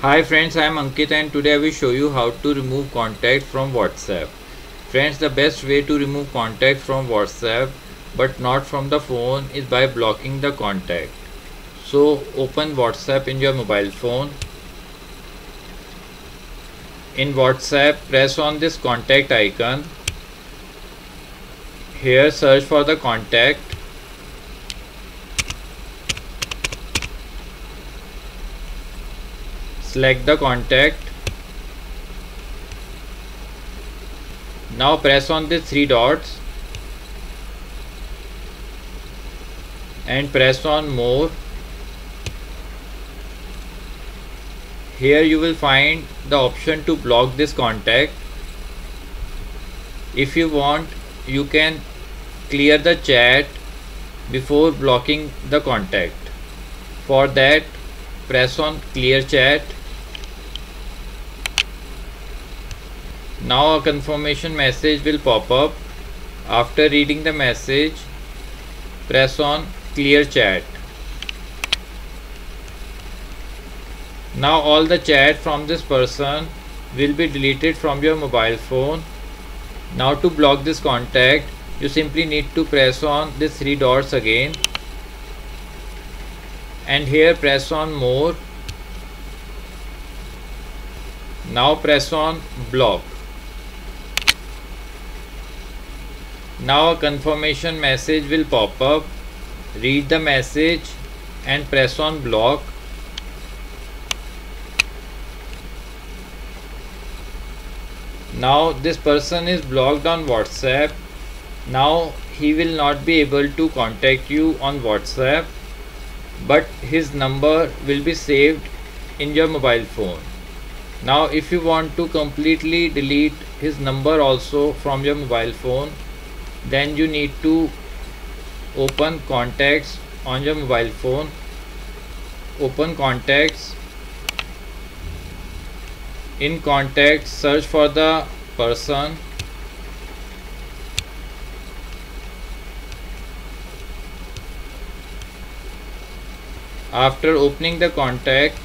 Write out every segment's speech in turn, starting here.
Hi friends, I am Ankit and today I will show you how to remove contact from WhatsApp. Friends, the best way to remove contact from WhatsApp but not from the phone is by blocking the contact. So open WhatsApp in your mobile phone. In WhatsApp, press on this contact icon. Here search for the contact. Select the contact. Now press on the three dots and press on more. Here you will find the option to block this contact. If you want, you can clear the chat before blocking the contact. For that, press on clear chat. Now a confirmation message will pop up. After reading the message, press on clear chat. Now all the chat from this person will be deleted from your mobile phone. Now to block this contact, you simply need to press on these three dots again and here press on more. Now press on block. Now a confirmation message will pop up. Read the message and press on block. Now this person is blocked on WhatsApp. Now he will not be able to contact you on WhatsApp, but his number will be saved in your mobile phone. Now if you want to completely delete his number also from your mobile phone, then you need to open contacts on your mobile phone. Open contacts. In contacts, search for the person. After opening the contact,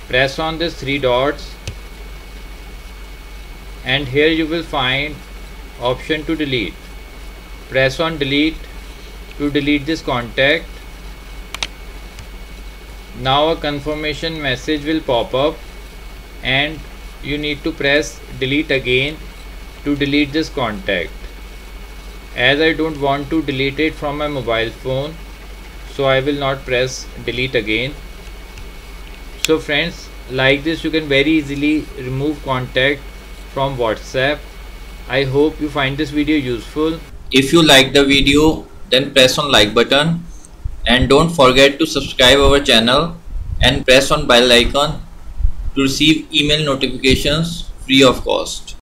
press on these three dots and here you will find option to delete. Press on delete to delete this contact. Now a confirmation message will pop up and you need to press delete again to delete this contact. As I don't want to delete it from my mobile phone, so I will not press delete again. So friends, like this you can very easily remove contact from WhatsApp. I hope you find this video useful. If you like the video, then press on like button and don't forget to subscribe our channel and press on bell icon to receive email notifications free of cost.